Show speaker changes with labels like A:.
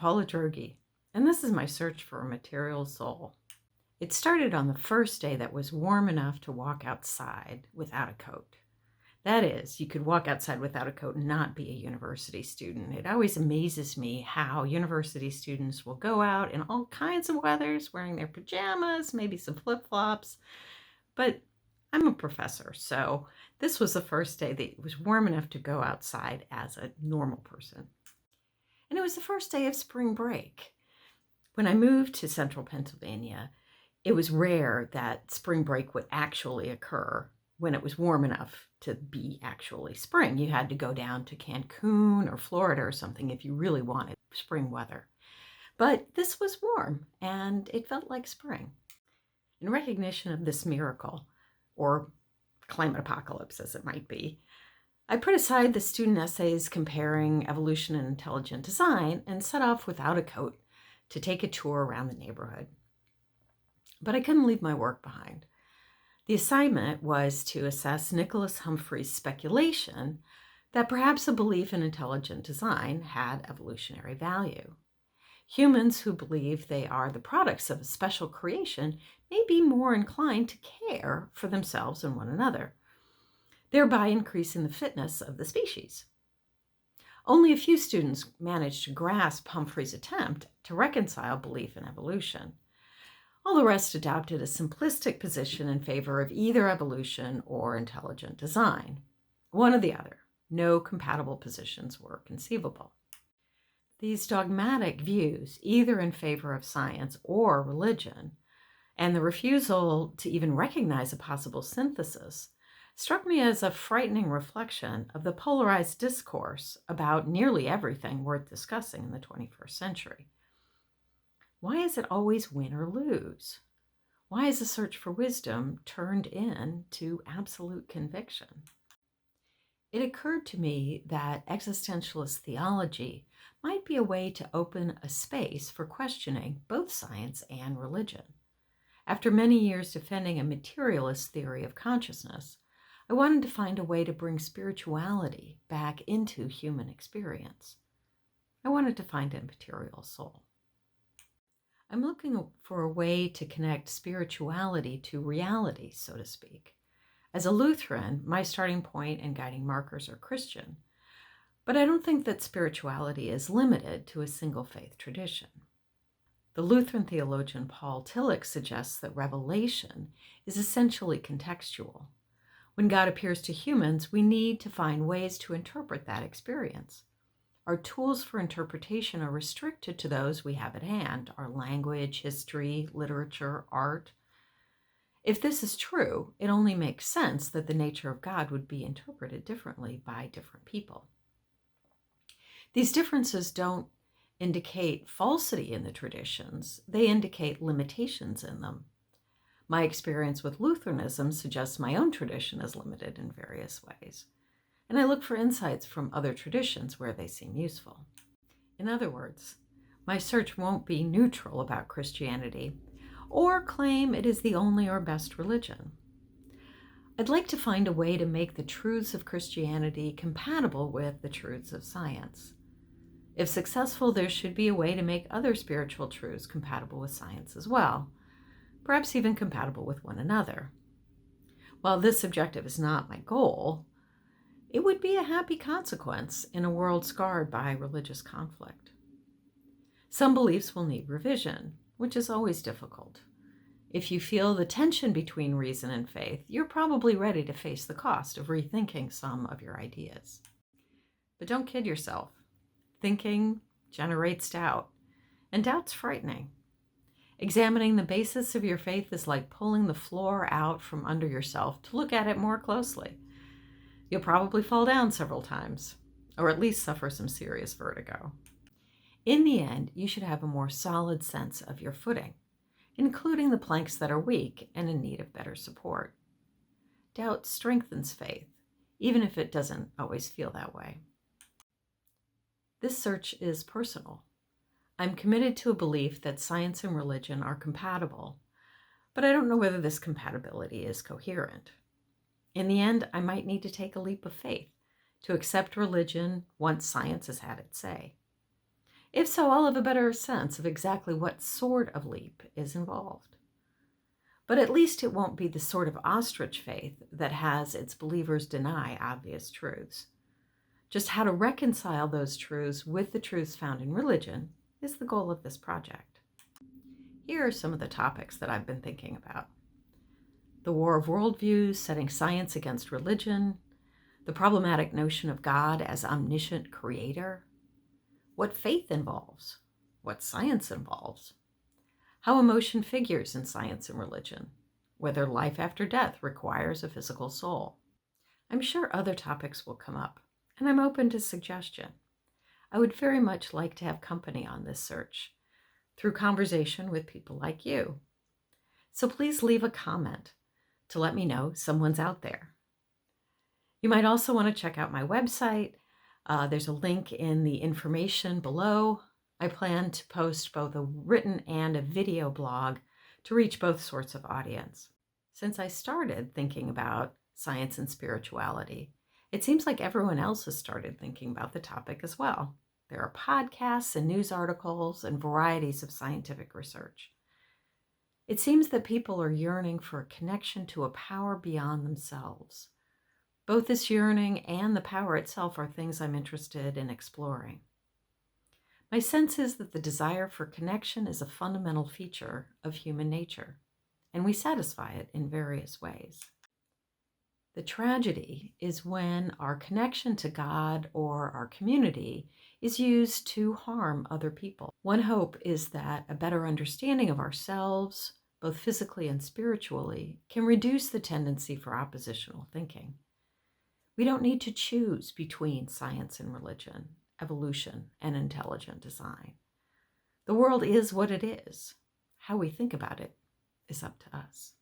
A: Paula Droege, and this is my search for a material soul. It started on the first day that was warm enough to walk outside without a coat. That is, you could walk outside without a coat and not be a university student. It always amazes me how university students will go out in all kinds of weathers, wearing their pajamas, maybe some flip-flops. But I'm a professor, so this was the first day that it was warm enough to go outside as a normal person. And it was the first day of spring break. When I moved to central Pennsylvania, it was rare that spring break would actually occur when it was warm enough to be actually spring. You had to go down to Cancun or Florida or something if you really wanted spring weather. But this was warm and it felt like spring. In recognition of this miracle, or climate apocalypse as it might be, I put aside the student essays comparing evolution and intelligent design and set off without a coat to take a tour around the neighborhood. But I couldn't leave my work behind. The assignment was to assess Nicholas Humphrey's speculation that perhaps a belief in intelligent design had evolutionary value. Humans who believe they are the products of a special creation may be more inclined to care for themselves and one another, thereby increasing the fitness of the species. Only a few students managed to grasp Humphrey's attempt to reconcile belief in evolution. All the rest adopted a simplistic position in favor of either evolution or intelligent design. One or the other. No compatible positions were conceivable. These dogmatic views, either in favor of science or religion, and the refusal to even recognize a possible synthesis, struck me as a frightening reflection of the polarized discourse about nearly everything worth discussing in the 21st century. Why is it always win or lose? Why is the search for wisdom turned into absolute conviction? It occurred to me that existentialist theology might be a way to open a space for questioning both science and religion. After many years defending a materialist theory of consciousness, I wanted to find a way to bring spirituality back into human experience. I wanted to find a material soul. I'm looking for a way to connect spirituality to reality, so to speak. As a Lutheran, my starting point and guiding markers are Christian, but I don't think that spirituality is limited to a single faith tradition. The Lutheran theologian Paul Tillich suggests that revelation is essentially contextual. When God appears to humans, we need to find ways to interpret that experience. Our tools for interpretation are restricted to those we have at hand, our language, history, literature, art. If this is true, it only makes sense that the nature of God would be interpreted differently by different people. These differences don't indicate falsity in the traditions, they indicate limitations in them. My experience with Lutheranism suggests my own tradition is limited in various ways, and I look for insights from other traditions where they seem useful. In other words, my search won't be neutral about Christianity or claim it is the only or best religion. I'd like to find a way to make the truths of Christianity compatible with the truths of science. If successful, there should be a way to make other spiritual truths compatible with science as well, perhaps even compatible with one another. While this objective is not my goal, it would be a happy consequence in a world scarred by religious conflict. Some beliefs will need revision, which is always difficult. If you feel the tension between reason and faith, you're probably ready to face the cost of rethinking some of your ideas. But don't kid yourself. Thinking generates doubt, and doubt's frightening. Examining the basis of your faith is like pulling the floor out from under yourself to look at it more closely. You'll probably fall down several times, or at least suffer some serious vertigo. In the end, you should have a more solid sense of your footing, including the planks that are weak and in need of better support. Doubt strengthens faith, even if it doesn't always feel that way. This search is personal. I'm committed to a belief that science and religion are compatible, but I don't know whether this compatibility is coherent. In the end, I might need to take a leap of faith to accept religion once science has had its say. If so, I'll have a better sense of exactly what sort of leap is involved. But at least it won't be the sort of ostrich faith that has its believers deny obvious truths. Just how to reconcile those truths with the truths found in religion is the goal of this project. Here are some of the topics that I've been thinking about: the war of worldviews, setting science against religion, the problematic notion of God as omniscient creator, what faith involves, what science involves, how emotion figures in science and religion, whether life after death requires a physical soul. I'm sure other topics will come up, and I'm open to suggestion. I would very much like to have company on this search through conversation with people like you. So please leave a comment to let me know someone's out there. You might also want to check out my website. There's a link in the information below. I plan to post both a written and a video blog to reach both sorts of audience. Since I started thinking about science and spirituality, it seems like everyone else has started thinking about the topic as well. There are podcasts and news articles and varieties of scientific research. It seems that people are yearning for a connection to a power beyond themselves. Both this yearning and the power itself are things I'm interested in exploring. My sense is that the desire for connection is a fundamental feature of human nature, and we satisfy it in various ways. The tragedy is when our connection to God or our community is used to harm other people. One hope is that a better understanding of ourselves, both physically and spiritually, can reduce the tendency for oppositional thinking. We don't need to choose between science and religion, evolution and intelligent design. The world is what it is. How we think about it is up to us.